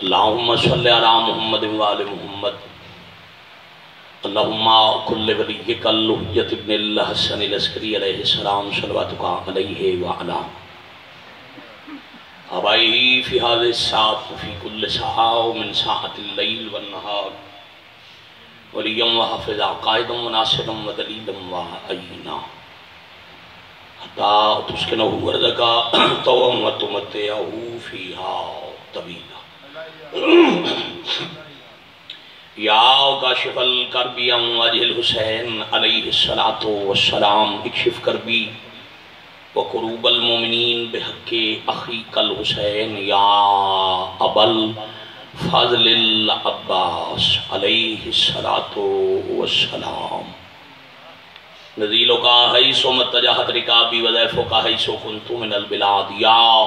اللہم صلی علی محمد وآل محمد اللہم کل ولیک الحجت ابن الحسن العسکری علیہ السلام صلواتک علیہ وعلا آبائیہ فی هذه الساعة وفی کل ساعة من ساعة اللیل والنہار ولیم وحافظا قائدا وناصرا ودلیلا وعینا حتی تسکنہو ورزقا طوام وتمتعہو فیہا طویلا یا کاشف الکربی وجہ الحسین علیہ السلام اکشف کربی وقروب المومنین بحق اخیق الحسین یا ابل فضل العباس علیہ السلام نزیلو کا حیثو متجاہت رکابی وضیفو کا حیثو کنتو من البلاد یا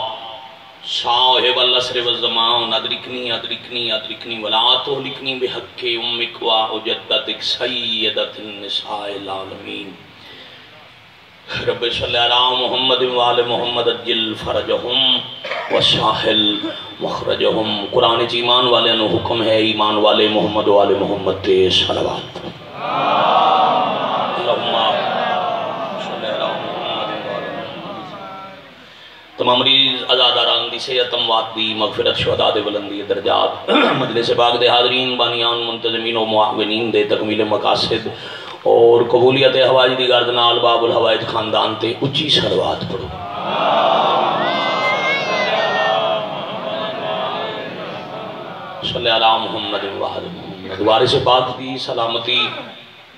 صاحب الاسر والزمان ادرکنی ادرکنی ادرکنی ولا تہلکنی بحق امک و جدتک سیدت النساء العالمین رب صلی علی محمد وآل محمد اجل فرجہم وساحل مخرجہم قرآن چی ایمان والے انہوں حکم ہے ایمان والے محمد وآل محمد تے صلوات تمام مریض ازاداران دی صحت اموات دی مغفرت شہداء دے بلندی درجات مجلس پاک دے حاضرین بانیان منتظمین و معاونین دے تکمیل مقاصد اور قبولیت حوائج دی گردنال باب الحوائج خاندان تے اچھی صلوات پڑھو صلی اللہ محمد وآل محمد وارث پاک دی سلامتی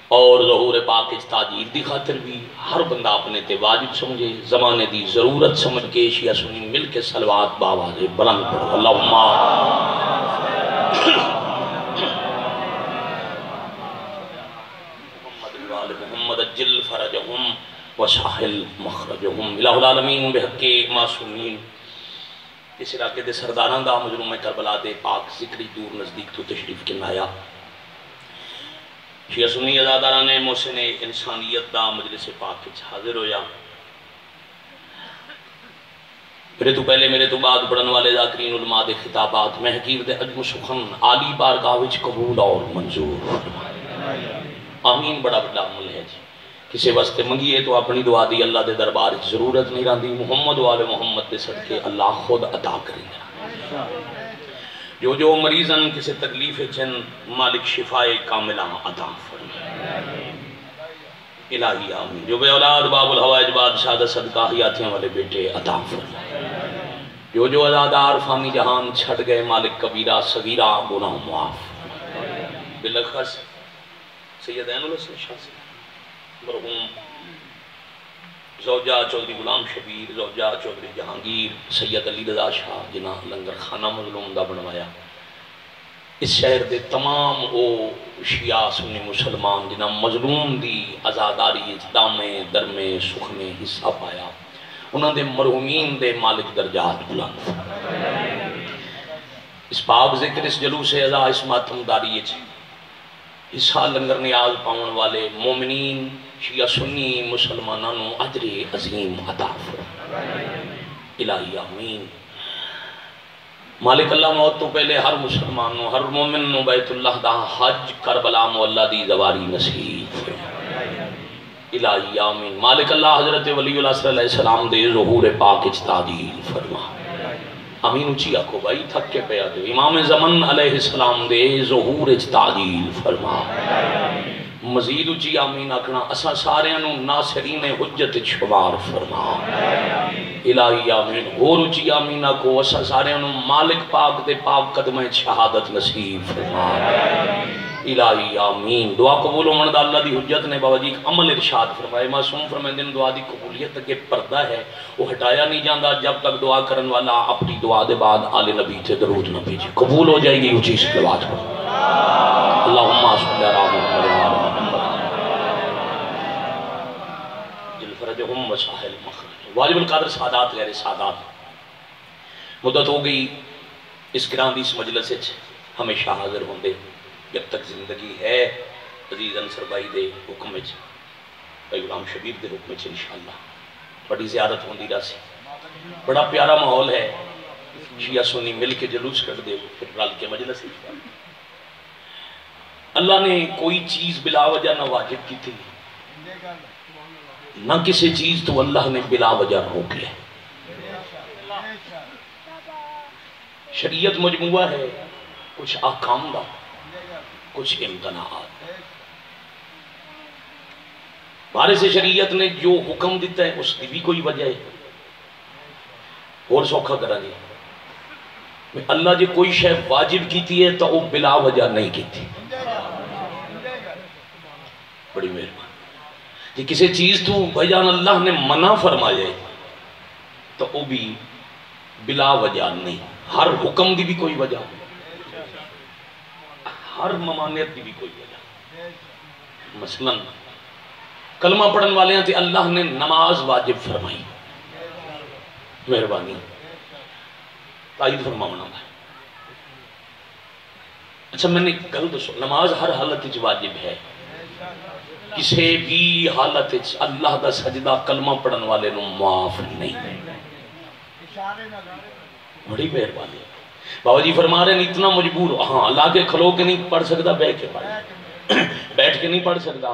اور ظہور پاک تاجیر دی خاطر بھی ہر بندہ اپنے تے واجب سمجھے زمانے دی ضرورت سمجھ کے شیعہ سنی مل کے صلوات باواز بلند پڑھو اللہم محمد اجل فرجہم وساحل مخرجہم الہ العالمین بحق معصومین اس علاقے دے سرداران دا مظلوم کربلا دے پاک ذکری دور نزدیک تو تشریف کنایا شیعہ سنی ازاداران محسن انسانیت دا مجلس پاک حاضر ہویا میرے تو پہلے میرے تو بعد پڑھن والے ذاکرین علماء دے خطابات میں حقیر دے عجم سخن عالی بارگاہ وچ قبول اور منظور آمین بڑا بڑا عمل ہے جی کسی واسطے منگیے تو اپنی دعا دی اللہ دے دربار ضرورت نہیں رہندی محمد والے محمد دے صدقے اللہ خود عطا کریں گا جو مریضاً کسی تکلیف چن مالک شفائے کاملہ عطا فرمائے الہی آمین جو بے اولاد باب الحوائج بادشاہ دا صدقہ حیاتیاں والے بیٹے عطا فرمائے جو ازادار فامی جہان چھٹ گئے مالک کبیرہ صغیرہ گناہ معاف بلخص سید عین الحسن شاہ سے مرحوم زوجہ چودھری غلام شبیر زوجہ چودھری جہانگیر سید علی رضا شاہ جنہ لنگر خانہ مظلوم دا بنوایا اس شہر دے تمام او شیعہ سنی مسلمان جنہ مظلوم دی ازاداری دامے درمے سخنے حصہ پایا انہوں دے مرحومین دے مالک درجات بلند اس باب ذکر اس جلوس ازا اس ماتم داری حصہ لنگر نیاز پاؤن والے مومنین شیعہ سنی مسلمانانوں اجر عظیم عطا فرمائے الہی آمین مالک اللہ موت تو پہلے ہر مسلمانوں ہر مومن نو بیت اللہ دا حج کربلا مولا دی زواری نصیب فرمائے الہی آمین مالک اللہ حضرت ولی اللہ صلی اللہ علیہ وسلم دے ظہور پاک اجتادیل فرمائے آمین اچھی آکو بھائی تھک کے پیا دے امام زمن علیہ السلام دے ظہور اجتادیل فرمائے مزید اچھی آمین اکنا اسا سارے انہوں ناصرین حجت شمار فرما الہی آمین اور اچھی آمین اکو اسا سارے انہوں مالک پاک دے پاک قدمہ شہادت نصیب فرما الہی آمین دعا قبول ہومن دا اللہ دی حجت نے بابا جی ایک عمل ارشاد فرمائے معصوم فرمائے دن دعا دی قبولیت کے پردہ ہے وہ ہٹایا نہیں جاندہ جب تک دعا کرن والا اپنی دعا دے بعد آل نبی تے درود نہ بھیجے قبول ہو جائے گی اچھی صلوات پر اللہم صلی اللہ محمد جل فرجہم وساحل مخرج واجب القادر سادات غیر سادات مدت ہو گئی اس گران دی اس مجلس ہمیشہ حاضر ہوں دے جب تک زندگی ہے عزیز انصر بھائی دے حکم میں بھائی غلام شبیر دے حکم میں انشاءاللہ بڑی زیارت ہوندی رہا سی بڑا پیارا ماحول ہے شیعہ سنی مل کے جلوس کر دے پھر رل کے مجلس ہی۔ اللہ نے کوئی چیز بلا وجہ نہ واجب کی تھی، نہ کسی چیز تو اللہ نے بلا وجہ روک لے۔ شریعت مجموعہ ہے، کچھ احکام دا، کچھ امتناعات۔ بارے سے شریعت نے جو حکم دیتا ہے اس کی بھی کوئی وجہ ہے۔ اور سوکھا کرا گیا اللہ جی کوئی شے واجب کیتی ہے تو وہ بلا وجہ نہیں کیتی، بڑی مہربانی جی۔ کسی چیز تو بھجان اللہ نے منع فرمایا تو وہ بھی بلا وجہ نہیں، ہر حکم دی بھی کوئی وجہ، ہر ممانعت دی بھی کوئی وجہ۔ مثلا کلمہ پڑھن والے ہیں تے اللہ نے نماز واجب فرمائی، مہربانی تائید فرماؤنا ہے۔ اچھا میں نے گل دسو، نماز ہر حالت وچ واجب ہے، کسی بھی حالت وچ اللہ دا سجدہ کلمہ پڑھن والے نو معاف نہیں۔ بڑی مہربانی بابا جی فرما رہے ہیں اتنا مجبور ہاں لا کے کھلو کے نہیں پڑھ سکتا، بیٹھ کے پڑھ، بیٹھ کے نہیں پڑھ سکتا،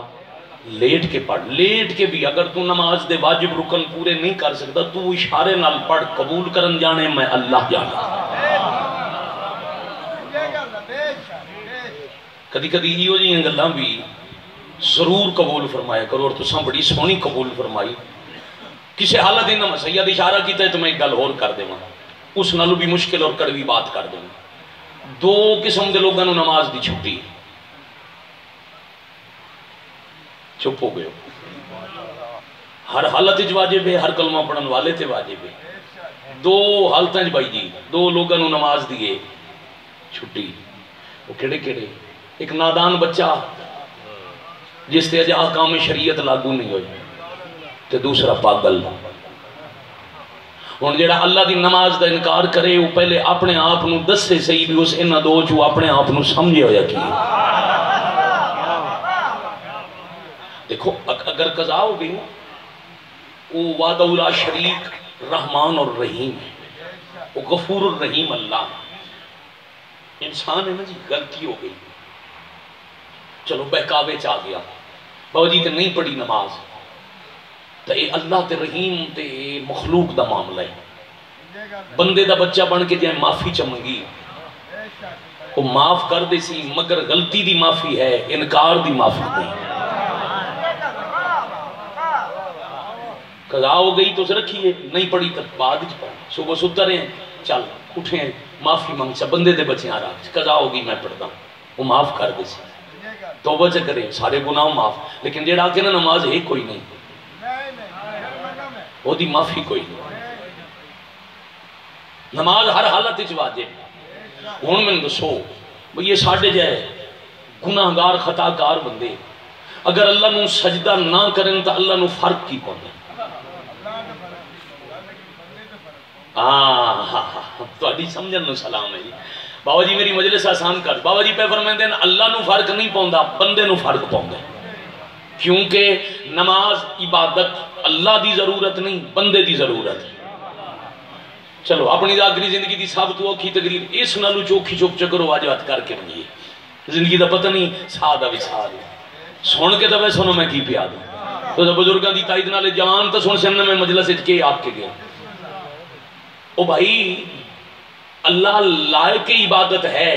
لیٹ کے پڑھ۔ لیٹ کے بھی اگر تو نماز دے واجب رکن پورے نہیں کر سکتا تو اشارے نال پڑھ، قبول کرن جانے میں اللہ جانا۔ کدی کدی یہ جی گلاں بھی ضرور قبول فرمایا کرو، اور تساں بڑی سونی قبول فرمائی۔ کسی حالت انہاں میں سید اشارہ کیتا ہے تو میں ایک گل اور کر دیواں، اس نالوں بھی مشکل اور کڑوی بات کر دوں۔ دو قسم دے لوگاں نوں نماز دی چھٹی، چپ ہو گئے ہو، ہر حالت وچ واجب ہے، ہر کلمہ پڑھن والے تے واجب ہے۔ دو حالتاں بھائی جی دو لوگاں نوں نماز دیے چھٹی، وہ کیڑے کیڑے؟ ایک نادان بچہ جس تے اجے احکام شریعت لاگو نہیں ہوئی، تے دوسرا پاگل۔ ہن جیڑا اللہ دی نماز دا انکار کرے وہ پہلے اپنے آپ نو دسے صحیح بھی اس انہاں دو چوں اپنے آپ نو سمجھے ہویا کی۔ دیکھو اگر قضا ہو گئی وہ وعدہ لا شریک رحمان اور رحیم ہے، وہ غفور الرحیم اللہ۔ انسان ہے نا جی غلطی ہو گئی، چلو بہکاوے چاہ گیا، بابا جی تے نہیں پڑھی نماز، تو اے اللہ تے رحیم تے مخلوق دا معاملہ ہے۔ بندے دا بچہ بن کے جائے معافی چمنگی وہ معاف کر دے سی، مگر غلطی دی معافی ہے، انکار دی معافی نہیں۔ قضا ہو گئی تو اسے رکھیے، نہیں پڑھی تو بعد پڑھ، صبح ستا رہے ہیں چل اٹھے ہیں معافی مانگ سا بندے دے بچے آ رہا، قضا ہو گئی میں پڑھتا ہوں، وہ معاف کر دے سی، توبہ سے کرے سارے گناہ معاف۔ لیکن جیڑا کہ نا نماز ہے کوئی نہیں، وہ دی معافی کوئی نہیں۔ نماز ہر حالت وچ واجب۔ ہن میں دسو بھئی یہ ساڈے جائے گناہگار خطاکار بندے اگر اللہ نو سجدہ نہ کرن تو اللہ نو فرق کی پوندا؟ تہاڈی سمجھن نو سلام ہے جی۔ بابا جی میری مجلس آسان کر، بابا جی پہ فرماندے ہیں اللہ نو فرق نہیں پوندا، بندے نو فرق پوندا ہے، کیونکہ نماز عبادت اللہ دی ضرورت نہیں بندے دی ضرورت ہے۔ چلو اپنی آخری زندگی دی سب تو اوکھی تقریر اس نالو چوکھی چوک چکر واجبات کر کے بنیے، زندگی دا پتہ نہیں سادہ وسال سن کے تو میں سنو میں کی پیا دوں تو بزرگاں دی تائید نالے جان تو سن سننے میں مجلس کے آپ کے گیا۔ او بھائی اللہ لائق عبادت ہے،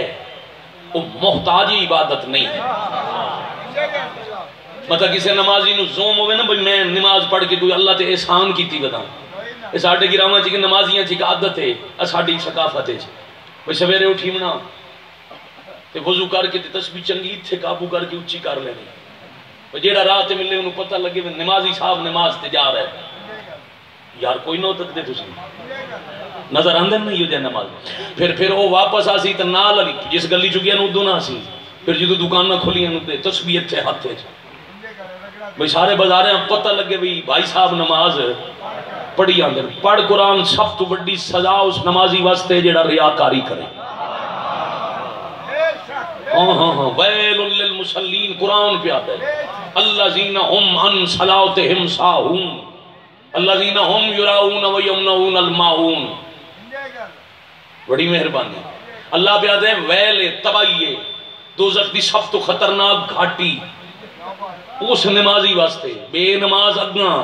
وہ محتاج عبادت نہیں ہے۔ مطلب کسی نمازی نو زوم ہوئے نا بھئی میں نماز پڑھ کے کوئی اللہ تے احسان کیتی بتا، یہ ساڑھے گرامہ چی کہ نمازیاں چی کہ عادت ہے، ساڑھی ثقافت ہے بھئی سویرے اٹھی منا تے وضو کر کے تسبیح چنگی تھے قابو کر کے اچھی کر لینی، جیڑا رات ملے انہوں پتہ لگے نمازی صاحب نماز تے جا رہا ہے، یار کوئی نہ تک دے تسی نظر آندن نہیں ہو جائے نماز۔ پھر وہ واپس آسی تو نال علی جس گلی چکیا نو دو نہ سی، پھر جدو دکان نہ کھولی نو دے تسبیح تھے ہاتھ تھے بھئی سارے بازارے ہم پتہ لگے بھئی بھائی صاحب نماز پڑھی آندر پڑھ قرآن سب تو بڑی سزا اس نمازی واسطے جڑا ریاکاری کرے۔ ویل للمصلین قرآن پہ آتا ہے الذین ہم عن صلاتہم ساہون الذین ہم یراؤون ویمنعون الماعون۔ بڑی مہربانی. اللہ پہ آتے ہیں ویل تباہی دوزخ دی سب تو خطرناک گھاٹی اس نمازی واسطے بے نماز اگاں.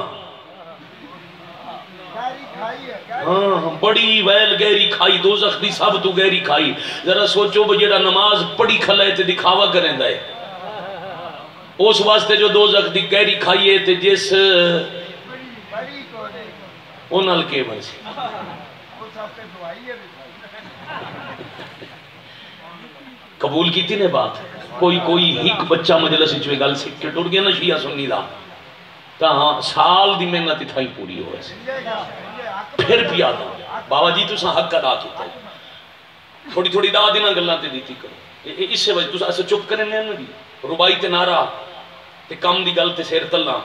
ہاں بڑی ویل گہری کھائی دوزخ دی سب تو گہری کھائی. ذرا سوچو وہ جڑا نماز پڑھی کھلائے تے دکھاوا کریں ہے اس واسطے جو دوزخ دی گہری کھائی ہے تے جس انہال کے بنسی قبول کیتی نے بات. کوئی ایک بچہ مجلس چوئے گل سکھ کے ٹوٹ گیا نا شیعہ سنی دا تاں سال دی محنت تھائی پوری ہو رہے پھر بھی آدھا بابا جی تُساں حق ادا کیتا ہے تھوڑی تھوڑی دا دینا گلہ تے دیتی کرو. اس سے وجہ تُساں ایسے چپ کرنے نہیں دی ربائی تے نارا تے کم دی گل تے سیر تلنا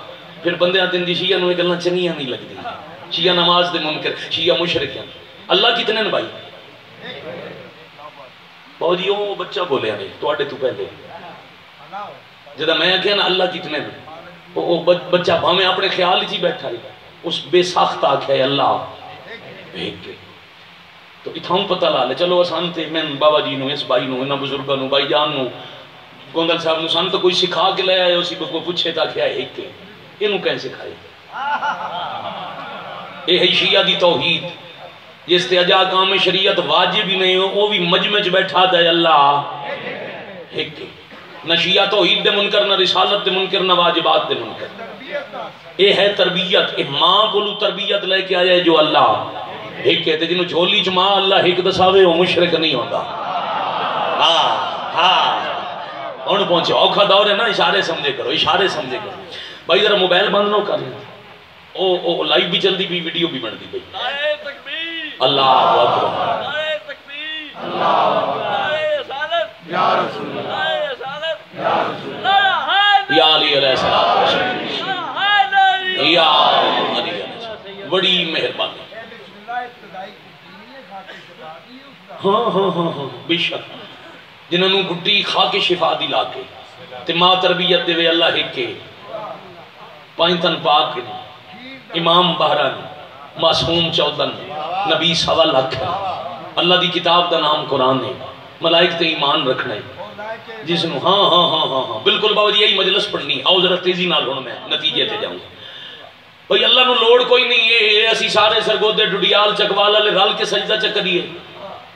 پھر بندے آتے ہیں دی شیعہ نوے گلنا چنگیاں نہیں لگ دی. شیعہ نماز دے منکر شیعہ مشرک ہیں. اللہ کتنے نے بھائی بہت جی وہ بچہ بولے ہیں تو آٹے تو پہلے جدہ میں کہنا اللہ کتنے نے وہ بچہ بھامیں اپنے خیال ہی بیٹھا ہے اس بے ساخت آکھے اللہ بھیگ کے تو اتھاؤں پتہ لا لے. چلو آسان تھے میں بابا جی نو اس بھائی نو انہا بزرگا نو بھائی جان نو گوندل صاحب نو سان تو کوئی سکھا کے لے آئے اسی کو پوچھے تھا کیا ایک کے انہوں کہیں سکھائے اے ہے شیعہ دی توحید جس تے اجا کام شریعت واجب ہی نہیں ہو وہ بھی مجمع بیٹھا دے اللہ ایک نہ شیعہ توحید دے منکر نہ رسالت دے منکر نہ واجبات دے منکر. اے ہے تربیت. اے ماں کو تربیت لے کے آیا ہے جو اللہ ایک کہتے جنہوں جھولی چ ماں اللہ ایک دساوے وہ مشرک نہیں ہوتا. ہاں پہنچے اوکھا دور ہے نا اشارے سمجھے کرو اشارے سمجھے کرو. بھائی ذرا موبائل بند نہ کر او لائیو بھی چل دی بھی ویڈیو بھی بن دی بھائی. اللہ اکبر یا رسول اللہ یا علی علیہ السلام یا علی علیہ السلام. بڑی مہربانی. ہاں بے شک جنہوں نے گھٹی کھا کے شفا دی لا کے تے ماں تربیت دے وے اللہ ایک کے پائنتن پاک امام بہران معصوم چودن نبی سوا لکھ ہے اللہ دی کتاب دا نام قرآن ہے ملائک تے ایمان رکھنا ہے جس نے ہاں بالکل بابا جی یہی مجلس پڑھنی آؤ ذرا تیزی نال ہوں میں نتیجے تے جاؤں. بھئی اللہ نو لوڑ کوئی نہیں ہے اسی سارے سرگودے ڈڈیال چکوالا لے رل کے سجدہ چکریے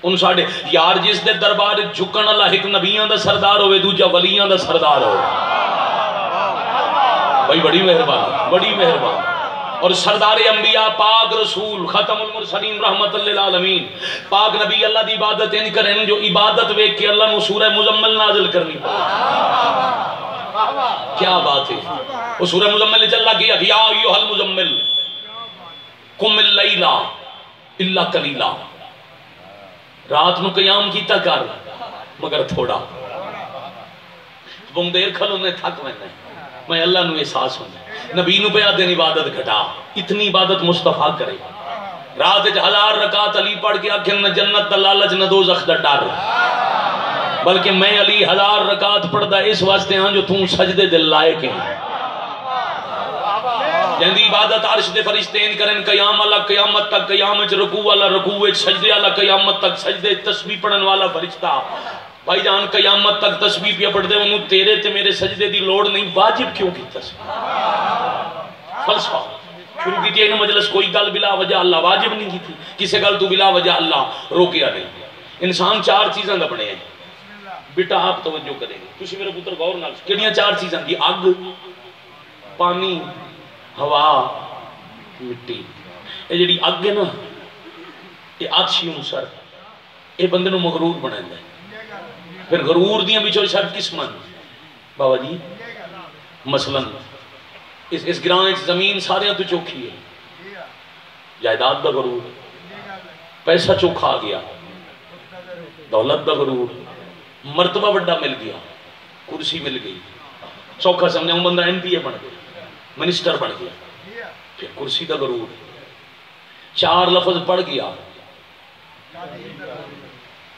ان ساڑھے یار جس دے دربار جھکن اللہ ایک نبیان دا سردار ہوئے دوجہ ولیان دا سردار ہوئے. بھئی بڑی مہربان بڑی مہربان. اور سردار انبیاء پاک رسول ختم المرسلین رحمت للعالمین پاک نبی اللہ دی عبادت ان کریں جو عبادت ویک کے اللہ نو سورہ مزمل نازل کرنی پڑے. کیا بات ہے وہ سورہ مزمل چلا کیا یا ایوہ المزمل قم اللیلہ الا قلیلہ رات نو قیام کیتا کر مگر تھوڑا بم دیر کھلو نے تھک میں اللہ نو احساس ہوں نبی نو پہ آدھیں عبادت گھٹا اتنی عبادت مصطفیٰ کرے رات 1000 رکعت علی پڑھ کے آکھیں نہ جنت دا لالچ نہ دوزخ دا ڈر بلکہ میں علی 1000 رکعت پڑھ دا اس واسطے ہاں جو تم سجدے دل لائے کے ہیں جہاں عبادت عرش دے فرشتے ان کریں قیام اللہ قیامت تک قیامت رکوع والا رکوع سجدے اللہ قیامت تک سجدے تسبیح پڑھن والا فرشتہ بھائی جان قیامت تک تسبیح پہ پڑھ دے انہوں تیرے تے میرے سجدے دی لوڑ نہیں واجب کیوں کی تسبیح فلسفہ شروع کی تھی انہوں مجلس کوئی گل بلا وجہ اللہ واجب نہیں کی تھی کسے گل تو بلا وجہ اللہ روکیا نہیں. انسان 4 چیزاں دا بنے ہیں بیٹا آپ توجہ کریں گے تسی میرے پتر غور نال کیڑیاں 4 چیزاں دی اگ پانی ہوا مٹی. یہ جڑی اگ ہے نا یہ آتشی عنصر یہ بندے نو مغرور بنائے ہے. پھر غرور دیاں بھی سب قسماں بابا جی مثلا اس گران زمین سارے تو چوکھی ہے جائیداد دا غرور پیسہ چوکھا آ گیا دولت دا غرور مرتبہ بڑا مل گیا کرسی مل گئی چوکھا سمجھا ہوں بندہ ایم پی اے بن گیا منسٹر بن گیا پھر کرسی دا غرور 4 لفظ پڑھ گیا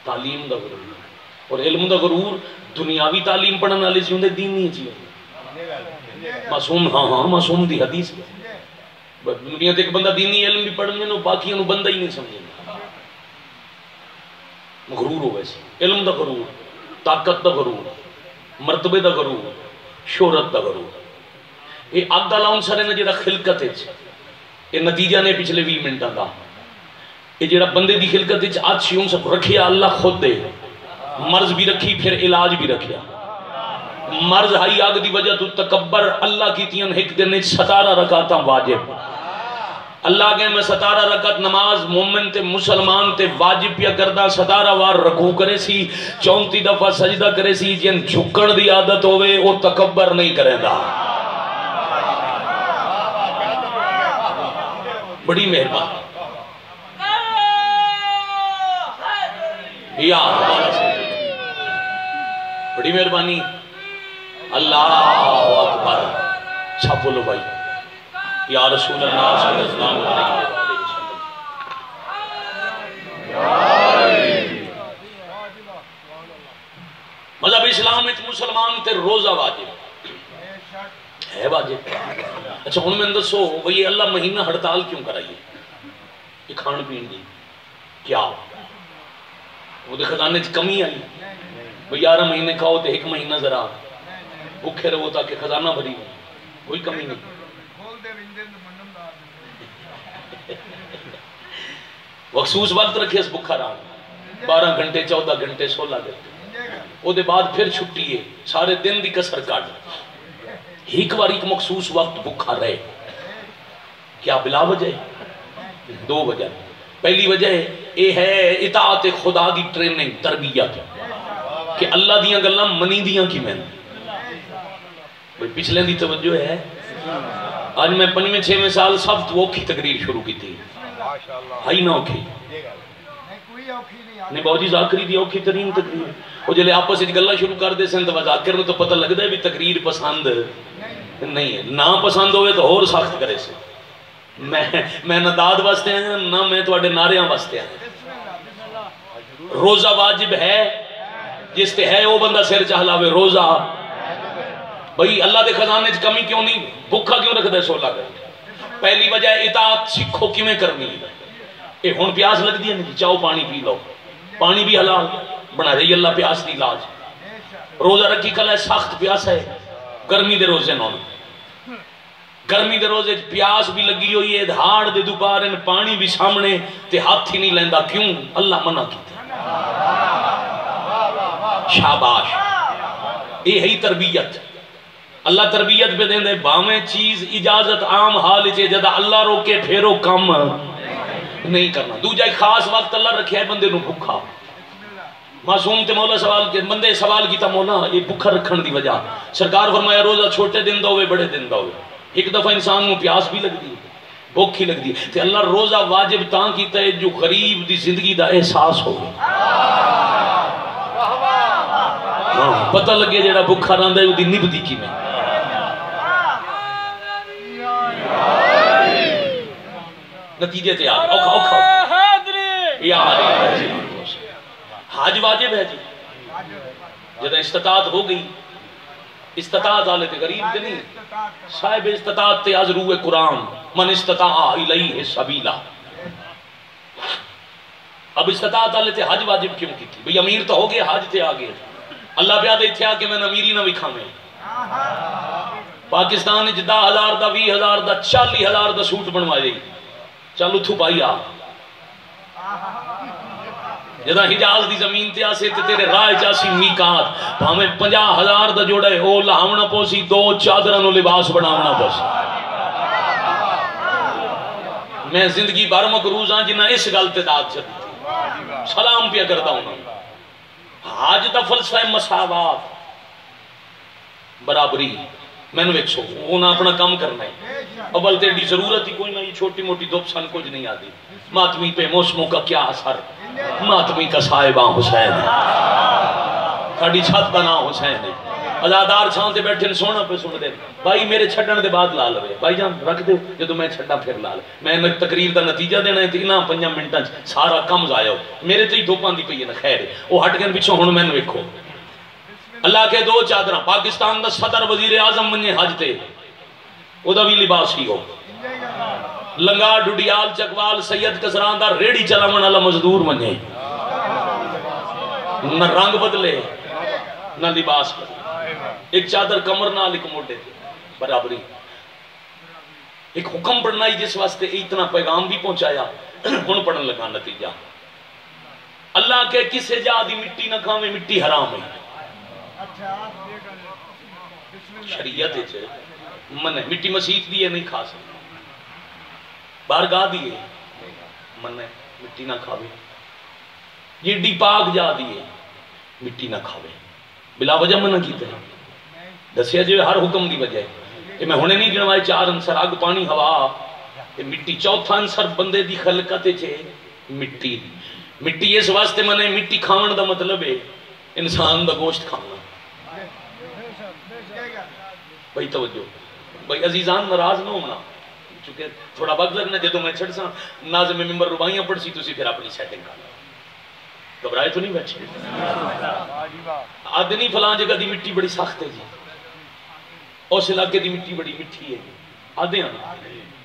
تعلیم دا غرور اور علم دا غرور دنیاوی تعلیم پڑھنے والے سے ہوندے دین نہیں چاہیے معصوم ہاں معصوم دی حدیث دنیا تے ایک بندہ دینی علم بھی پڑھنے نو باقیوں نو بندہ ہی نہیں سمجھے غرور ہوئے سی، علم دا غرور، طاقت دا غرور، مرتبے دا غرور، شہرت دا غرور۔ یہ اگ دا لاؤنسر ہے نا جڑا خلقت وچ، یہ نتیجہ نے پچھلے 20 منٹاں دا، یہ جڑا بندے دی خلقت وچ آج شیوں سب رکھیا اللہ خود دے، مرض بھی رکھی پھر علاج بھی رکھیا۔ مرض ہائی آگ دی وجہ تو تکبر اللہ کی تین ایک دن 17 رکعتاں واجب، اللہ کے میں 17 رکعت نماز مومن تے مسلمان تے واجب پیا کردہ، 17 وار رکوع کرے سی، 34 دفعہ سجدہ کرے سی، جن جھکڑ دی عادت ہوئے وہ تکبر نہیں کریں دا۔ بڑی مہربانی یا بڑی مہربانی، اللہ اکبر، چھاپو لو بھائی، یا رسول اللہ صلی اللہ علیہ وسلم۔ مذہب اسلام میں مسلمان تے روزہ واجب ہے، واجب۔ اچھا ہن میں دسو بھئی اللہ مہینہ ہڑتال کیوں کرائیے؟ یہ کھان پین دی کیا وہ دے خزانے چ کمی آئی؟ بھئی 11 مہینے کھاؤ تے 1 مہینہ ذرا بھوکے رہو تاکہ خزانہ بھری ہو، کوئی کمی نہیں۔ مخصوص وقت رکھے اس بکھا رہا 12 گھنٹے 14 گھنٹے 16 گھنٹے، وہ دے بعد پھر چھٹی ہے، سارے دن دی کسر کاٹ، ایک بار ایک مخصوص وقت بکھا رہے۔ کیا بلا وجہ ہے؟ 2 وجہ۔ پہلی وجہ یہ ہے اطاعت خدا دی ٹریننگ، تربیت، کہ اللہ دیاں گلاں منی دیاں کی میں پچھلے دی توجہ ہے۔ آج میں 5ویں 6ویں سال سب تو اوکھی تقریر شروع کی تھی، ہائی نہ اوکھی نہیں باؤ جی ذاکری دی اوکھی ترین تقریر، وہ جلے آپس سے گلہ شروع کر دے سن تو ذاکر نے تو پتہ لگ دا ہے بھی تقریر پسند نہیں ہے، نہ پسند ہوئے تو اور سخت کرے سے۔ میں نہ داد واسطے ہیں نہ میں تو اڈے ناریاں واسطے ہیں۔ روزہ واجب ہے، جس تے ہے وہ بندہ سر چہلاوے روزہ۔ بھئی اللہ دے خزانے چ کمی کیوں نہیں؟ بھکھا کیوں رکھ دے 16 گھنٹے؟ پہلی وجہ اطاعت سکھو کیویں کرنی ہے۔ اے ہن پیاس لگ دی ہے نہیں چاہو پانی پی لو، پانی بھی حلال بنا رہی اللہ پیاس دی علاج۔ روزہ رکھی کلا سخت پیاس ہے، گرمی دے روزے نون، گرمی دے روزے پیاس بھی لگی ہوئی ہے، دھاڑ دے دوپہر پانی بھی سامنے تے ہاتھ ہی نہیں لیندا، کیوں؟ اللہ منع کیتا۔ شاباش، یہ ہے تربیت۔ اللہ تربیت پہ دیں دے باویں چیز اجازت عام حال چے جدہ اللہ روکے پھیرو کم نہیں کرنا۔ دوجہ ایک خاص وقت اللہ رکھے ہے بندے نو بھکھا۔ معصوم تے مولا سوال کے بندے سوال کیتا مولا یہ بھکھا رکھن دی وجہ، سرکار فرمایا روزہ چھوٹے دن دا ہوئے بڑے دن دا ہوئے، ایک دفعہ انسان کو پیاس بھی لگ دی بھوک ہی لگ دی تے اللہ روزہ واجب تاں کیتا ہے جو غریب دی زندگی دا احساس ہو گیا، پتہ لگے جڑا بھکھا رہندا ہے وہ دی نبدی کی میں۔ نتیجے تے آگے اوکھا یا حج واجب ہے جی، جدہ استطاعت ہو گئی، استطاعت آلے تے غریب تے نہیں، صاحب استطاعت تے از روح قرآن من استطاع الیہ سبیلا۔ اب استطاعت آلے تے حج واجب کیوں کی تھی؟ بھئی امیر تو ہو گئے حج تے آگئے، اللہ پیادے تھے آکے میں امیری نہ وکھا میں۔ پاکستان نے 10,000 دا 20,000 دا 40,000 دا سوٹ بنوائے دی، چلو تھو پائی آ جدہ حجاز دی زمین تے آسے تے تیرے رائے چاسی میقات ہمیں 50,000 دا جوڑے ہو لہاونا پوسی 2 چادرانو لباس بناونا پوسی۔ میں زندگی بار مقروض ہاں جنہ اس غلط داد چلی تھی، سلام پیا کرتا ہوں۔ حاج دا فلسفہ مساوات، برابری، میں نے ایک سو انہاں اپنا کام کرنا ہے، اول تیری ضرورت ہی کوئی نہ، یہ چھوٹی موٹی دوپ سن کچھ نہیں آتی۔ ماتمی پہ موسموں کا کیا اثر، ماتمی کا صاحبہ حسین ہے، ساڑی چھت بنا حسین ہے، ازادار چھانتے بیٹھے سونا پہ سن دے بھائی میرے چھڑن دے بعد لال ہوئے بھائی جان رکھ دے جدو میں چھڑا پھر لال میں تقریر دا نتیجہ دینا ہے تھی نا 5 منٹاں سارا کم ضائع ہو میرے تو ہی دھوپاں دی پئی ہے نا خیر وہ ہٹ گئے پیچھے ہن مینوں ویکھو اللہ کے 2 چادراں پاکستان دا صدر وزیر اعظم بنے حج تے او دا بھی لباس ہی ہو لنگا ڈڈیال چکوال سید کسران دا ریڑی چلاون والا مزدور بنے نہ رنگ بدلے نہ لباس بدلے، ایک چادر کمر نال ایک موڈے تھے برابری، ایک حکم پڑھنا ہی جس واسطے اتنا پیغام بھی پہنچایا. ہن پڑھن لگا نتیجہ، اللہ کے کسے جا دی مٹی نہ کھاویں، مٹی حرام ہے. شریعت من ہے، مٹی مسیح دیے نہیں کھا سکتا، بارگاہ دیے من ہے مٹی نہ کھاوے، جیڈی پاک جا دیے مٹی نہ کھاوے، بلا وجہ منع کیتے ہیں. دسیا جو ہر حکم دی وجہ ہے. میں ہونے نہیں گنوائے 4 عنصر، اگ پانی ہوا مٹی. چوتھا عنصر بندے دی خلقت ہے مٹی. مٹی اس واسطے منع، مٹی کھاون دا مطلب ہے انسان دا گوشت کھانا. بھائی توجہ، بھائی عزیزان ناراض نہ ہونا، چونکہ تھوڑا وقت لگنا جدو میں چھڑ سا ناظم ممبر ربائیاں پڑھ سی تسی پھر اپنی سیٹنگ کر لو. گھبرائے تو نہیں بیٹھے؟ آدھے نہیں فلان جگہ دی مٹی بڑی سخت ہے جی، اس علاقے دی مٹی بڑی مٹھی ہے جی. آدھے ہیں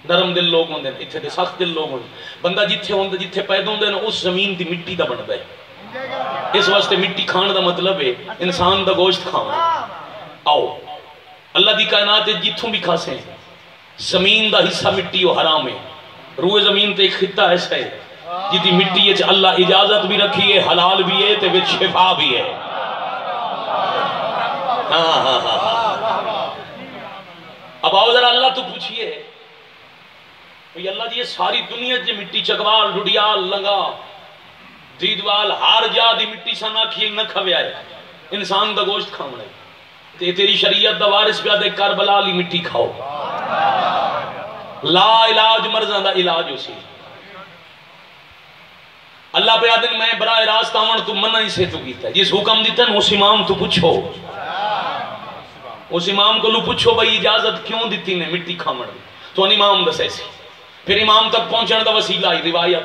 نرم دل لوگ ہوندے ہیں، اتھے دے سخت دل لوگ ہوندے. بندہ جتھے ہوندے جتھے پیدا ہوندے ہیں اس زمین دی مٹی دا بندا ہے. اس واسطے مٹی کھان دا مطلب ہے انسان دا گوشت کھانا. آؤ اللہ دی کائنات جتھوں بھی کھاسیں زمین دا حصہ مٹی و حرام ہے. روح زمین تے ایک خطہ ایسا ہے جیدی مٹی ہے اللہ اجازت بھی رکھی ہے، حلال بھی ہے تے وچ شفا بھی ہے. اب آؤ ذرا اللہ تو پوچھئے اللہ جی یہ ساری دنیا جی مٹی چکوال ڈڈیال لنگا دیدوال ہار جا دی مٹی سا نہ کھیے نہ کھویا ہے، انسان دا گوشت کھاونا ہے. تیری شریعت دا وارث پہ آدھے کربلا لی مٹی کھاؤ. لا علاج مرضاں دا علاج اسی. اللہ پہ آدھے میں براہ راست آمن تو منع ہی سے تو کیتا ہے. جس حکم دیتا ہے اس امام تو پوچھو، اس امام کو لو پوچھو بھئی اجازت کیوں دیتی نے مٹی کھامن دی. تو ان امام دس ایسی پھر امام تک پہنچنے دا وسیلہ ہی روایت.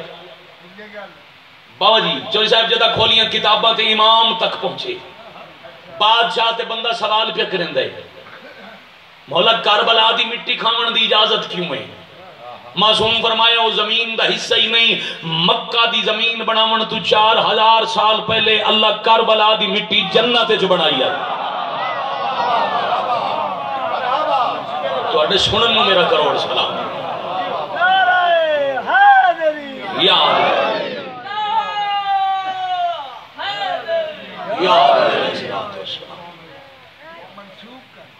بابا جی چوری صاحب جدہ کھولیاں کتاباں تے امام تک پہنچے. بادشاہ تے بندہ سوال پہ کرن دے مولا کربلا دی مٹی کھاون دی اجازت کیوں ہے؟ معصوم فرمایا وہ زمین دا حصہ ہی نہیں، مکہ دی زمین بناون تو 4000 سال پہلے اللہ کربلا دی مٹی جنت وچ بنائی ہے. تو اڈے سنن نو میرا کروڑ سلام. یا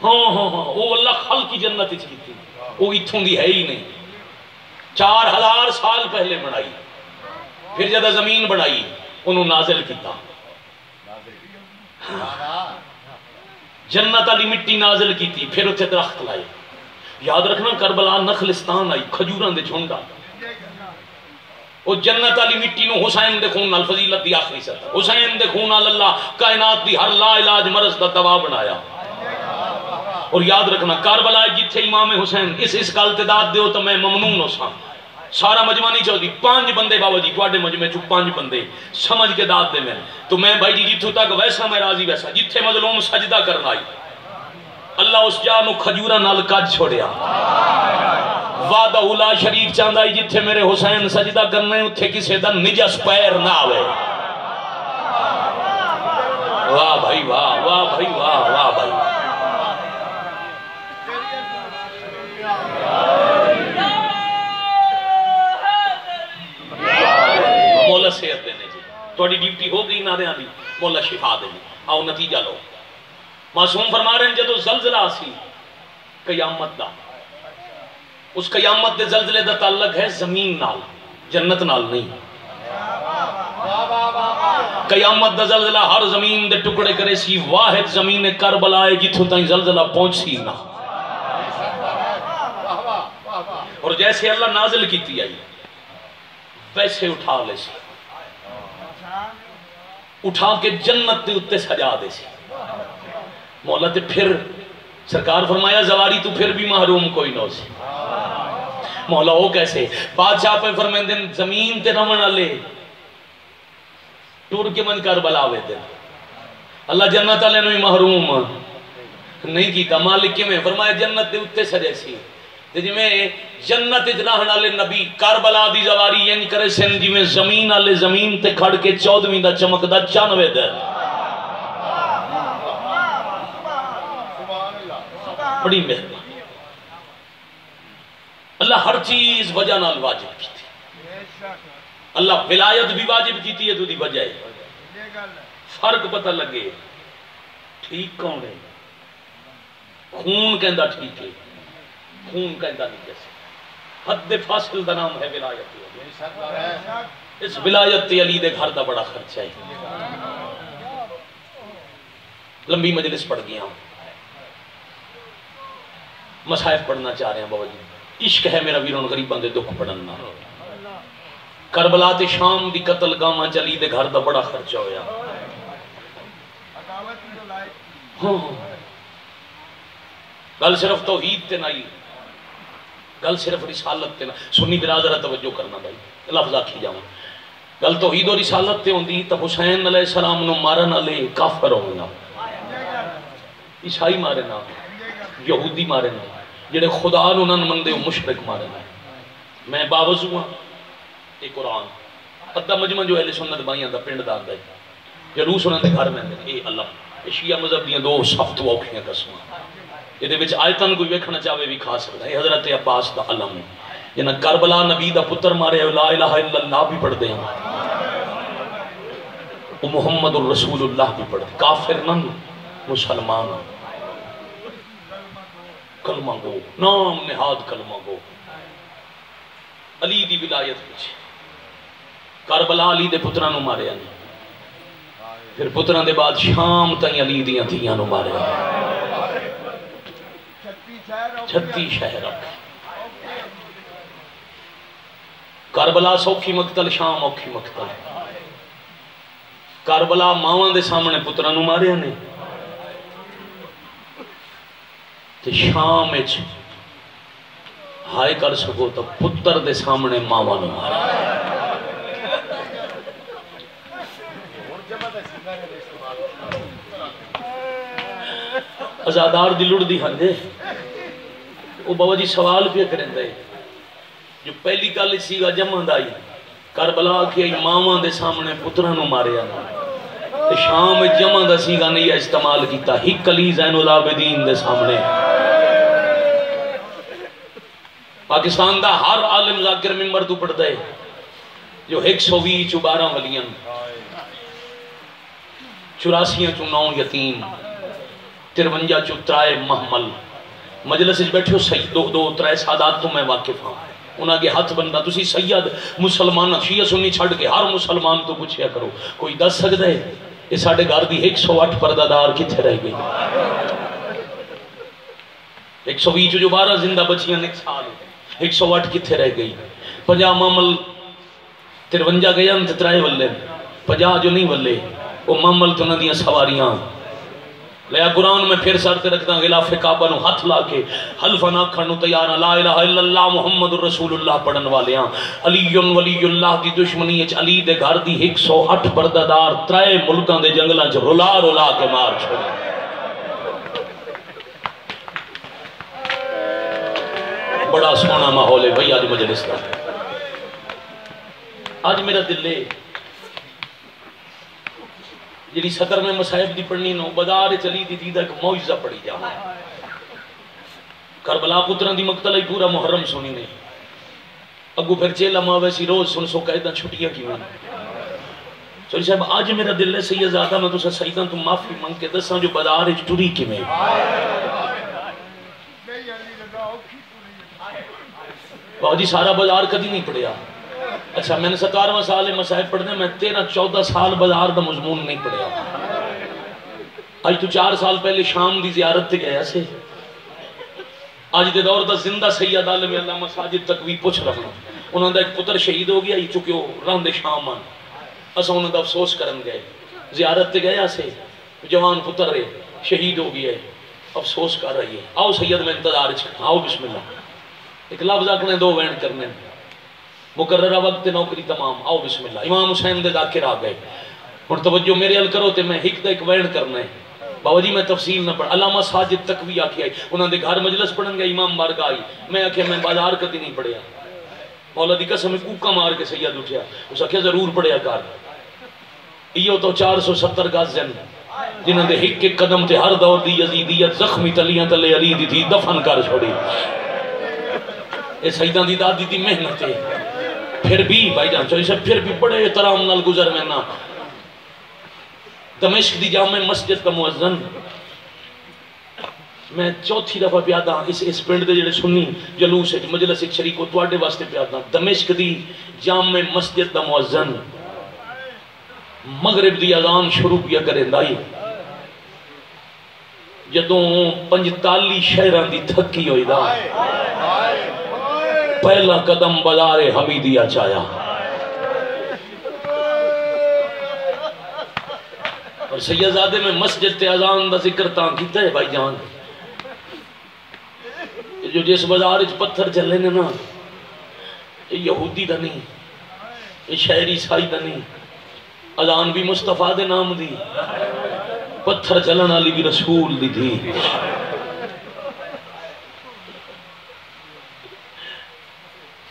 ہاں وہ اللہ خلق کی جنت کی تھی، وہ اتھوں دی ہے ہی نہیں. 4000 سال پہلے بنائی، پھر جدہ زمین بنائی انہوں نازل کیتا. جنت علی مٹی نازل کی تھی، پھر اتھے درخت لائے. یاد رکھنا کربلا نخلستان آئی کھجوران دے جھونڈا. وہ جنت علی مٹی نو حسین دے خون نال فضیلت دی آخری سطح، حسین دے خون نال اللہ کائنات دی ہر لا علاج مرض دا دوا بنایا. اور یاد رکھنا کربلا جتھے امام حسین اس گل تے داد دیو تو میں ممنون ہو سا. سارا مجمع نہیں چاہتی 5 بندے بابا جی تواڈے مجمع چ 5 بندے سمجھ کے داد دے میں تو میں بھائی جی جتھوں تک ویسا میں راضی ویسا. جتھے مظلوم سجدہ کرنا آئی اللہ اس جا نو کھجورا نال کج چھوڑیا. وعدہ لا شریک چاندہ ہی جتھے میرے حسین سجدہ کرنے اتھے کسے دا نجس پیر نہ آوے. واہ بھائی واہ، واہ بھائی واہ، واہ بھائی. مولا صحت دینے جی توڑی ڈیوٹی ہو گئی نہ دیاں دی مولا شفا دینے. آؤ نتیجہ لو. معصوم فرما رہے ہیں جدو زلزلہ سی قیامت دا، اس قیامت دے زلزلے دا تعلق ہے زمین نال، جنت نال نہیں. قیامت دا زلزلہ ہر زمین دے ٹکڑے کرے سی، واحد زمین کربلا ہے جتھوں تائیں زلزلہ پہنچ سی نہ. اور جیسے اللہ نازل کیتی آئی ویسے اٹھا لے سی، اٹھا کے جنت دے اتے سجا دے سی. مولا تے پھر سرکار فرمایا زواری تو پھر بھی محروم کوئی نہ ہو سی. مولا ہو کیسے؟ بادشاہ پہ فرمائیں دن زمین تے رمن لے ٹور کے من کربلا ہوئے دن اللہ جنت علیہ نے محروم نہیں کیتا. مالک کے میں فرمایا جنت دے اتے سجے سی جی میں جنت رہن والے نبی کربلا دی زواری ینج کرے سن جی میں زمین والے زمین تے کھڑ کے 14ویں دا چمکدا 94 دا بڑی مہربانی اللہ ہر چیز وجہ نال واجب کی تھی اللہ ولایت بھی واجب کی ہے تو دی وجہ ہے فرق پتہ لگے ٹھیک کون ہے خون کہندا ٹھیک ہے خون کہندا نہیں جیسے حد فاصل دا نام ہے ولایت اس ولایت علی دے گھر دا بڑا خرچہ ہے لمبی مجلس پڑھ گیا ہوں مصائف پڑھنا چاہ رہے ہیں بابا جی عشق ہے میرا ویرون غریباں دے دکھ پڑھنا کربلا تے شام دی قتل گاواں چلی دے گھر دا بڑا خرچہ ہویا ہاں گل صرف توحید تے نہیں گل صرف رسالت تے نہ سنی برادرہ توجہ کرنا بھائی لفظ آکھی جاؤں گل توحید و رسالت تے ہوندی تا حسین علیہ السلام نو مارن والے کافر ہونا عیسائی مارے نا یہودی مارے نا جڑے خدا نو نہ مندے مشرک مارے نا میں باوضو ہاں یہ قرآن ادھا مجمع جو اہل سنت بائیاں دا پنڈ دا آندا ہے جلوس انہاں دے گھر میں اے اللہ شیعہ مذہب دیاں دو سخت اوکھیاں قسماں یہ دے وچ آیتاں کوئی ویکھنا چاہے بھی کھا سکدا ہے حضرت عباس دا علم ہے جنہاں کربلا نبی دا پتر مارے لا الہ الا اللہ بھی پڑھ دے ہیں وہ محمد الرسول اللہ بھی پڑھ دے کافر نہ مسلمان کلمہ گو نام نہاد کلمہ گو علی دی ولایت وچ کربلا علی دے پتراں نو ماریا نہیں پھر پتراں دے بعد شام تائیں علی دیاں دھیاں نو ماریا 36 شہر کربلا سوکھی مقتل شام اوکھی مقتل کربلا ماواں دے سامنے پتراں نو ماریا نہیں تے شام وچ ہائے کر سکو تو پتر دے سامنے ماواں نو ماریا ازادار دی لڑ دی ہندے وہ بابا جی سوال پہ کریں دے جو پہلی گل اسی گا جمع دائی کربلا کی ماواں دے سامنے پتراں نو ماریا تے شام جمع دا سی گا نہیں استعمال کیتا ہک علی زین العابدین دے سامنے پاکستان دا ہر عالم ذاکر ممبر تو پڑھ دے جو 120 چو 12 ولیاں 84 چو 9 یتیم 53 چو 3 محمل مجلس اس بیٹھے ہو سید دو 3 سادات تو میں واقف ہوں انہاں کے ہاتھ بندہ تسی سید مسلمان شیعہ سنی چھڑ کے ہر مسلمان تو پوچھیا کرو کوئی دس سکتا ہے یہ ساڑھے گھر دی 108 پردہ دار کتھے رہ گئی 120 جو 12 زندہ بچیاں ایک سال 108 کتھے رہ گئی 50 معمل 53 گیا انت 3 ولے 50 جو نہیں ولے وہ معمل تو نہ دیاں سواریاں لیا قرآن میں پھر سرتے رکھتا غلاف کعبہ نو ہاتھ لا کے حلفہ نہ کھڑنو تیارا لا الہ الا اللہ محمد الرسول اللہ پڑھن والے ہیں علی ولی اللہ دی دشمنی اچ علی دے گھر دی 108 پردہ دار 3 ملکاں دے جنگلاں چ رلا رلا کے مار چھوڑے بڑا سونا ماحول ہے بھئی آج مجلس کا آج میرا دل ہے جنہی صدر میں مصائب دی پڑھنی نو بازار چلی دی دیدہ کہ معجزہ پڑھی جاؤں کربلا پتران دی مقتل ہی پورا محرم سنی نہیں اگو پھر چیلہ ماویسی روز سن سو قیدہ چھٹیاں کی میں سوری صاحب آج میرا دل ہے سید زیادہ میں تو سیدان تم معافی مانگ کے دساں جو بازار اچ ٹری کی میں بہت جی سارا بازار کدی نہیں پڑھیا اچھا میں نے 17واں سال مسائب پڑھنے میں 13-14 سال بازار دا مضمون نہیں پڑھیا آج تو 4 سال پہلے شام دی زیارت تے گیا سے آج دے دور دا زندہ سید عالم اللہ مساجد تک بھی پوچھ رہا ہوں انہوں نے ایک پتر شہید ہو گیا ہی چکے ہو رہن دے شام آن اسا انہوں نے افسوس کرن گئے زیارت تے گیا سے جوان پتر رہے شہید ہو گیا ہے افسوس کر رہی ہے آؤ سید میں انتظار چھکا آؤ بسم اللہ ایک لفظ آکھنے 2 وین کرنے مقررہ وقت نوکری تمام آؤ بسم اللہ امام حسین دے ذاکر آ گئے اور توجہ میرے حل کرو تے میں ہک دا ایک وین کرنا ہے بابا جی میں تفصیل نہ پڑھ. علامہ ساجد تقوی آکھی آئی انہوں نے گھر مجلس پڑھن گیا امام بارگاہ آئی. میں آکھیا میں بازار کدی نہیں پڑھیا. مولا دی قسم کوکا مار کے سید اٹھیا. اس آکھیا ضرور پڑھیا کر. یہ تو 470 گز جن جنہوں نے ایک ایک قدم تے ہر دور دی یزیدیت زخمی تلیاں تلے علی دی تھی دفن کر چھوڑی. یہ سیدان دی دادی دی محنت ہے. پھر بھی بھائی جان چوہی سے پھر بھی بڑے احترام نال گزر میں نا. دمشق دی جامع مسجد کا مؤذن میں چوتھی دفعہ پیادا اس پنڈ دے جڑے سنی جلوس مجلس شریک کو تواڈے واسطے پیادا. دمشق دی جامع مسجد دا مؤذن مغرب دی اذان شروع کیا کریں دائی جدوں 45 شہران دی تھکی ہوئی دا پہلا قدم بازار حمیدیہ چایا. اور سیدزادے میں مسجد تے اذان دا ذکر تاں کیتا ہے بھائی جان. جو جس بازار وچ پتھر چلے نے نا یہ یہودی دا نہیں, یہ شہری عیسائی دا نہیں. اذان بھی مصطفیٰ دے نام دی, پتھر چلن والی بھی رسول دی تھی.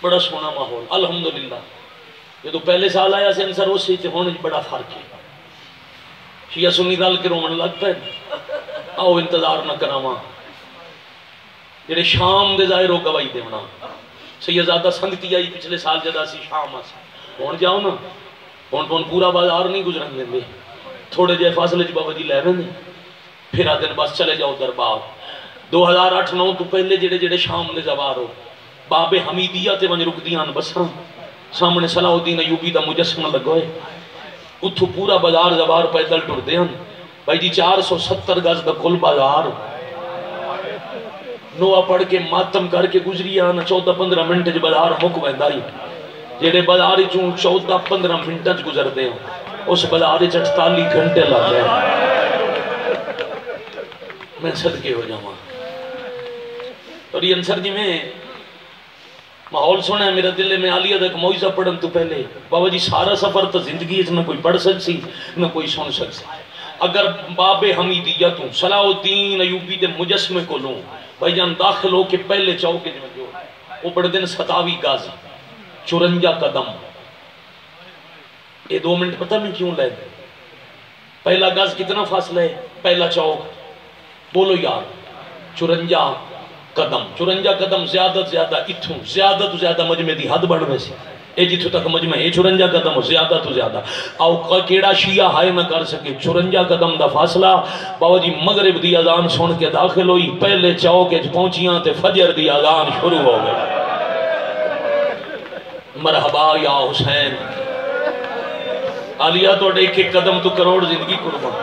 بڑا سونا ماحول الحمدللہ. یہ تو پہلے سال آیا سے انسر اسی تے ہونے بڑا فرق ہے. شیعہ سنی رل کے رومن لگتا ہے. آؤ انتظار نہ کراواں جڑے شام دے ظاہر ہو گواہی دیونا. سیدزادہ سنگتی آئی پچھلے سال جدا سی شام آسی ہون جاؤ نا ہون پورا بازار نہیں گزرن دیں دے. تھوڑے جے فاصلے جی بابا جی لے رہے ہیں پھر آدھے بس چلے جاؤ دربار. 2008-9 تو پہلے جڑے جڑے شام دے زوار ہو باب حمیدیہ تے ونج رک دیاں بساں سامنے صلاح الدین ایوبی دا مجسمہ لگوئے. اتھو پورا بازار زوار پیدل ٹر دے ہن بھائی جی. 470 گز دا کل بازار نوہ پڑھ کے ماتم کر کے گزری آنا 14-15 منٹ جو بازار مک ویندائی. جیڑے بازار چون 14-15 منٹ گزر دے ہوں اس بازار 48 گھنٹے لگ گئے. میں صدقے ہو جاؤں. اور یہ انصر جی میں ماحول سنا ہے میرا دل میں عالیہ ایک موعظہ پڑھن تو پہلے بابا جی سارا سفر تو زندگی نہ کوئی پڑھ سکسی نہ کوئی سن سکسی. اگر باب حمیدیہ تو صلاح الدین ایوبی دے مجسمے کو لوں بھائی جان داخل ہو کے پہلے چوکے جو وہ پڑھ دن 27 گز 54 قدم. یہ 2 منٹ پتہ میں کیوں لے دے. پہلا گز کتنا فاصلہ ہے پہلا چوک بولو یار 54 قدم. 54 قدم زیادہ زیادہ اتھوں زیادہ تو زیادہ مجمع دی حد بڑھ ویسی اے جتھوں تک مجمع ہے 54 قدم ہو زیادہ تو زیادہ. آؤ کیڑا شیعہ ہائے نہ کر سکے 54 قدم دا فاصلہ. بابا جی مغرب دی اذان سن کے داخل ہوئی پہلے چوک پہنچیاں تے فجر دی اذان شروع ہو گئی. مرحبا یا حسین. عالیہ تو ایک ایک قدم تو کروڑ زندگی قربان.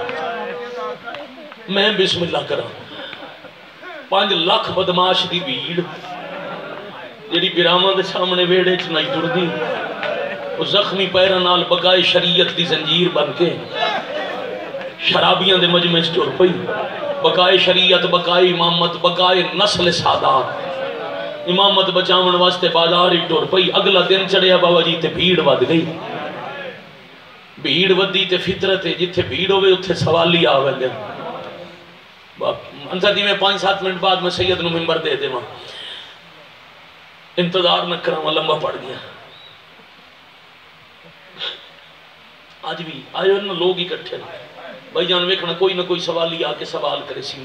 میں بسم اللہ کرا 5 لاکھ بدماش دی بھیڑ جیڑی برامان دے سامنے ویڑے چنائی ٹر دی. وہ زخمی پیرا نال بقائے شریعت دی زنجیر بن کے شرابیاں دے مجمع ٹر پئی. بقائے شریعت بقائے امامت بقائے نسل سادات امامت بچاون واسطے بازار ہی ٹر پئی. اگلا دن چڑھیا بابا جی تے بھیڑ ود گئی. بھیڑ ودی تے فطرت ہے جتھے بھیڑ ہوئے اتھے سوالی آوے گئے. انصر جی میں 5-7 منٹ بعد میں سید نو ممبر دے دے ماں انتظار نہ کرا لمبا پڑ گیا. آج بھی آئے انہوں لوگ اکٹھے بھائی جان ویکھنا کوئی نہ کوئی سوالی آ کے سوال کرے سی.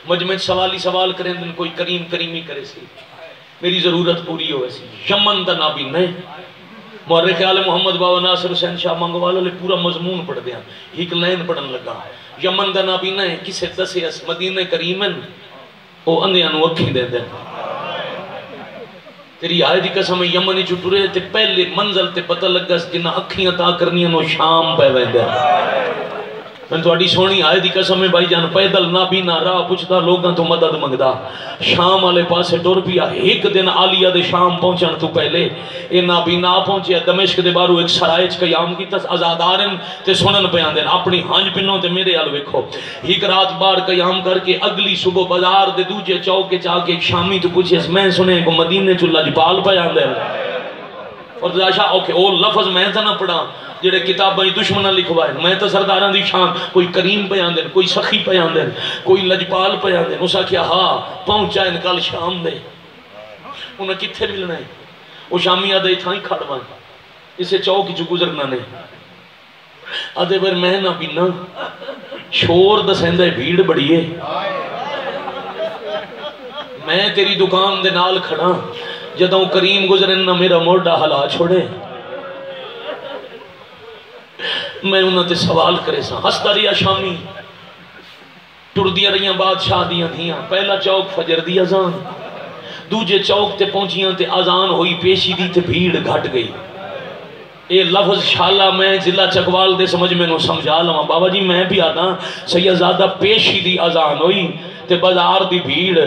مجمع سوالی سوال کریں دن کوئی کریم کریمی کرے سی. میری ضرورت پوری ہوئے سی. یمن دا نابی نہیں مورخ عالم محمد بابا ناصر حسین شاہ منگوالو لے پورا مضمون پڑھ دیا. ایک لائن پڑھن لگا یمن دا نابی نہیں کسے دسے اس مدینہ کریمن او اندیاں نو اکھیں دے دیں. تیری آئے دی قسم یمنی چھٹورے تے پہلے منزل تے پتہ لگا جنہ اکھیاں تا کرنی نو شام پہ ویندے. میں تو اڈی سونی آئے دی قسم بھائی جان پیدل نہ بھی نہ راہ پوچھتا لوگاں تو مدد منگدا. شام والے پاسے ٹر پیا. ایک دن عالیہ دے شام پہنچن تو پہلے اے نہ بھی نہ پہنچیا. دمشق دے بارو ایک سرائچ قیام کی تس آزادارن تے سنن پیان دین اپنی ہانج پنوں تے میرے آل ویکھو. ایک رات بار قیام کر کے اگلی صبح بازار دے دوجے چوک کے چاہ کے ایک شامی تو پوچھے میں سنے کو مدینے چلا جپال پیان دین اور شاہ اوکے او لفظ میں تو نہ پڑھا جڑے کتاباں دشمناں لکھوائے، میں تو سرداراں دی شان کوئی کریم پہ آندے کوئی سخی پہ آندے کوئی لجپال پہ آندے اسا کیا ہاں پہنچا ان کل شام دے انہیں کتھے ملنا ہے وہ شامی آدھے تھائیں کھڑوائیں اسے چوک جو گزرنا نہیں آدھے بر میں نہ بینا شور دسیندے بھیڑ بڑی ہے میں تیری دکان دے نال کھڑا جدوں کریم گزرن نہ میرا موڑا ہلا چھوڑے میں انہوں تے سوال کرے سا ہستا رہا شامی ٹر دیا رہیاں بادشاہ دیاں دھیاں پہلا چوک فجر دی اذان دوجے چوک تے پہنچیاں تے اذان ہوئی پیشی دی تے بھیڑ گھٹ گئی اے لفظ شالا میں ضلع چکوال دے سمجھ میں نو سمجھا لواں بابا جی میں بھی آتا سیدزادہ پیشی دی اذان ہوئی تے بازار دی بھیڑ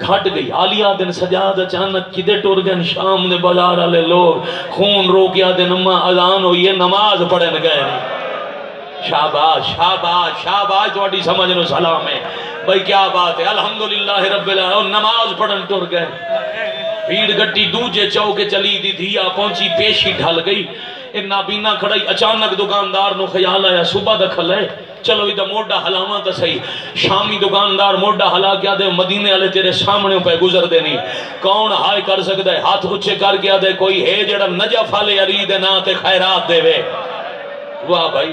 گھٹ گئی آلیہ دن سجاد اچانک کدے ٹور گئے شام دے بازار والے لوگ خون روکیا دن اما اذان ہوئی ہے نماز پڑھن گئے شاباش شاباش شاباش تھوڑی سمجھ نو سلام ہے بھائی کیا بات ہے الحمدللہ رب العالمین نماز پڑھن ٹور گئے بھیڑ گٹی دوجے چوکے چلی دی دھیا پہنچی پیشی ڈھل گئی ان نابینا کھڑائی اچانک دکاندار نو خیال آیا صبح دکھل ہے چلو ادھا موڑا حلاما تا صحیح شامی دکاندار موڑا حلا کیا دے مدینے والے تیرے سامنے پہ گزر دے نہیں کون ہائے کر سکتا ہے ہاتھ اچھے کر کیا دے کوئی ہے جڑا نجف والے علی دے نا تے خیرات دے وے واہ بھائی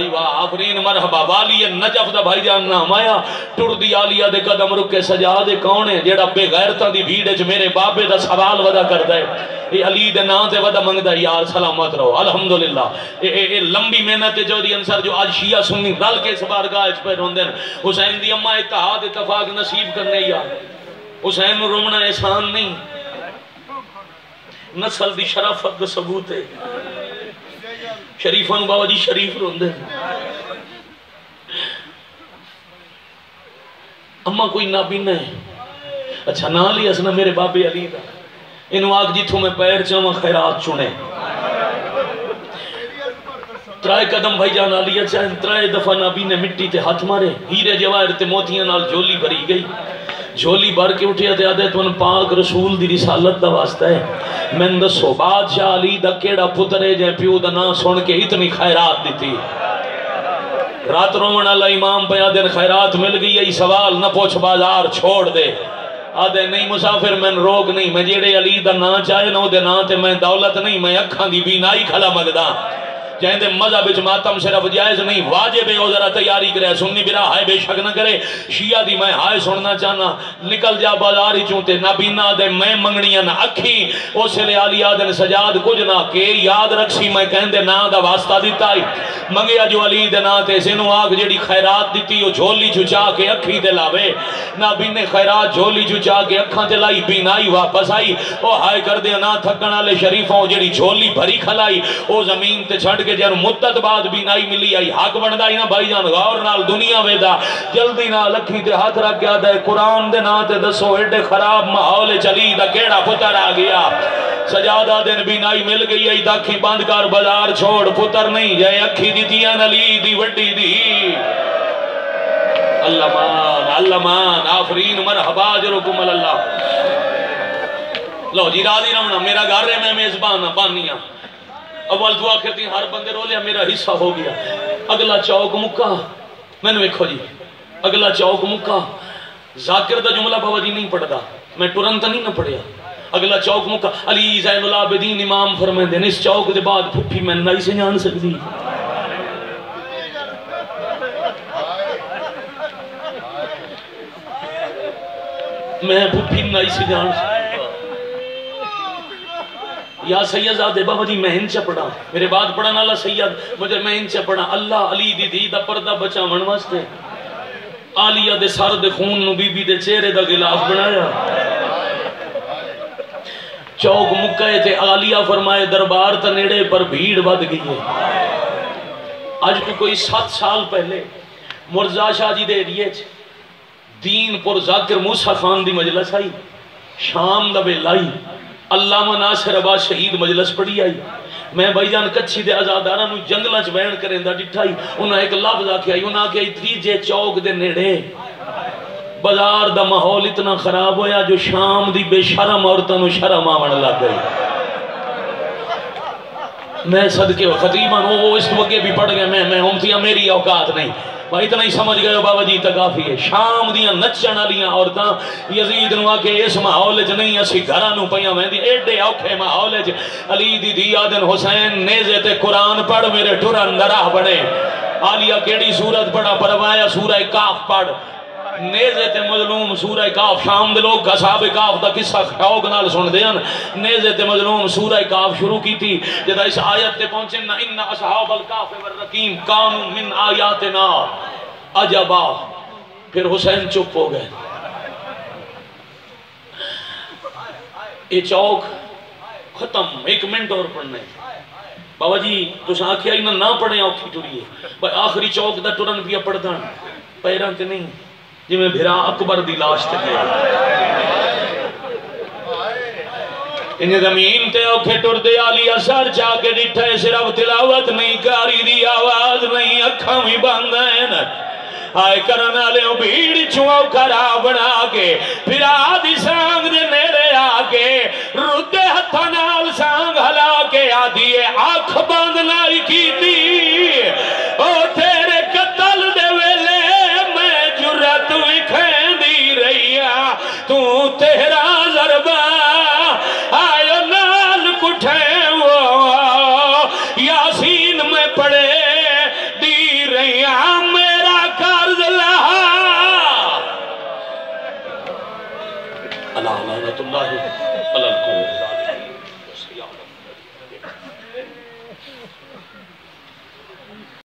واہ آفرین مرحبا والی نجف دا بھائی جان نام آیا ٹر دی آلیہ دے قدم رکے سجا دے کون ہے جیڑا بے غیرتاں دی بھیڑ جو میرے بابے دا سوال ودا کر دے اے علی دے نا تے ودا منگ دا یار سلامت رہو الحمدللہ اے لمبی محنت جو دی انصر جو آج شیعہ سنی رل کے سبارگاہ اچ پہ روندن حسین دی اماں اتحاد اتفاق نصیب کرنے یا حسین رومنا احسان نہیں نسل دی شرافت دا ثبوت ہے شریفان بابا جی شریف روندے اما کوئی نابینا ہے اچھا نہ لی اسنا میرے بابے علی دا انہوں آگ جیتھوں میں پیر چاہاں خیرات چنے ترائے قدم بھائی جان آلیا چاہیں ترائے دفعہ نابینے مٹی تے ہاتھ مارے ہیرے جواہر تے موتیاں نال جھولی بھری گئی جھولی بھر کے اٹھیا تے آدھے تو ان پاک رسول دی رسالت دا واسطہ ہے میں دسو بادشاہ علی دا کیڑا پترے جائے پیو دا نا سن کے اتنی خیرات دیتی رات رومن اللہ امام پہ آدھے خیرات مل گئی ہے سوال نہ پوچھ بازار چھوڑ دے آدھے نہیں مسافر میں روک نہیں میں جیڑے علی دا نا چاہے نو دے نا تے میں دولت نہیں میں اکھاں دی بینائی کھلا مگدا جائیں دے مذہب اچ ماتم صرف جائز نہیں واجب ہے او ذرا تیاری کرے سنی برا ہائے بے شک نہ کرے شیعہ دی میں ہائے سننا چاہنا نکل جا بازاری چونتے نابینا دے میں منگنیاں نہ اکھی او سے لے آلیہ دن سجاد کچھ نہ کہ یاد رکھسی میں کہن دے نا دا واسطہ دیتا ہی منگیا جو علی دے نا تے سنو آگ جیڑی خیرات دیتی او جھولی چچا کے اکھی دے لاوے نابینے خیرات جھولی چچا کے اکھاں دے لائی بینائی واپس آئی او ہائے کر دے نا تھکنا لے شریفوں جیڑی جھولی بھری کھلائی او زمین تے چھڑ کے جن مدت بعد بینائی ملی آئی حق بندہ ہی نا بھائی جان غور نال دنیا ویدہ جلدی نہ لکھی تے ہاتھ رکھ گیا دے قرآن دے نا تے دسو ایڈے خراب محول چلی دا کیڑا پتر آ گیا سجادہ دن بینائی مل گئی ہے داکھی بند کر بازار چھوڑ پتر نہیں جائے اکھی دیتیاں نلی دی وڈی دی اللہ مان آفرین مرحبا جرکم اللہ لو جی راضی رہنا میرا گھر ہے میں میزبان بانیاں اول دعا کرتی ہر بندے رو لیا میرا حصہ ہو گیا اگلا چوک مکہ میں نے ویکھو جی اگلا چوک مکہ ذاکر دا جملہ بابا جی نہیں پڑھتا میں ترنت نہیں نہ پڑھیا اگلا چوک مکہ علی زین العابدین امام فرمائیں دے اس چوک دے بعد پھپھی میں نہیں سے جان سکتی میں پھپھی نہیں سے جان سکتی یا سید زادے بابا جی میں انچہ پڑھا میرے بعد پڑھنا اللہ سید مجھے میں انچہ پڑھا اللہ علی دی دی دا پردہ بچا منواستے آلیہ دے سار دے خون نو بی بی دے چہرے دا غلاف بنایا چوک مکہ تے آلیہ فرمائے دربار تا نیڑے پر بھیڑ بد گئی ہے آج کوئی 7 سال پہلے مرزا شاہ جی دے ایریے دین پر ذاکر موسیٰ خان دی مجلس آئی شام دا بیلائی علامہ ناصر عباس شہید مجلس پڑھی آئی میں بھائی جان کچھی دے آزادارہ نو جنگلہ چ بیان کریں دا ڈٹھائی انہاں ایک لفظ آکے آئی انہاں آکے آئی تریجے چوک دے نیڑے بازار دا ماحول اتنا خراب ہویا جو شام دی بے شرم عورتوں نو شرم آون لگ گئی میں صدقے خطیبان وہ اس وقت بھی پڑھ گئے میں امتیاں میری اوقات نہیں بھائی اتنا ہی سمجھ گئے بابا جی تکافی ہے شام دیاں نچن والیاں عورتاں یزید نو آ کے اس ماحول وچ نہیں اسی گھراں نو پیاں ویندی ایڈے اوکھے ماحول وچ علی دی دھی آدن حسین نیزے تے قرآن پڑھ میرے ٹرن دراہ بنے عالیہ کیڑی سورت پڑھا پروایا سورہ کاف پڑھ نیزے تے مظلوم سورہ کاف شام دے لوگ اصحاب کاف دا قصہ شوق نال سن دیان نیزے تے مظلوم سورہ کاف شروع کی تھی جدا اس آیت تے پہنچے نا ان اصحاب الکاف والرقیم کانوا من آیاتنا عجبا پھر حسین چپ ہو گئے یہ چوک ختم 1 منٹ اور پڑھنے بابا جی تُس آکھیا ہی نہ پڑھیں اوکھی ٹریے بھائی آخری چوک دا ٹرن پیا پڑھدان پیران تے نہیں جی میں بھرا اکبر دی لاش تے گیا انہیں زمین تے اوکھے ٹر دے آلی اثر چاہ کے ڈٹھے صرف تلاوت نہیں کاری دی آواز نہیں اکھاں بھی باندھیں آئے کرنا لے بھیڑ چھوڑ کرا بنا کے پھر آدھی سانگ دے نیرے آکے ردے ہتھا نال سانگ ہلا کے آدھی آنکھ باندھنا ہی کی تھی او تیرے قتل دے ویلے میں جرت وکھیں دی رہیا تو تیرا ضربہ آئے نال کٹھیں وہ یاسین میں پڑے دی رہیا میرا قرض لہا اللہ لعنت اللہ علی القوم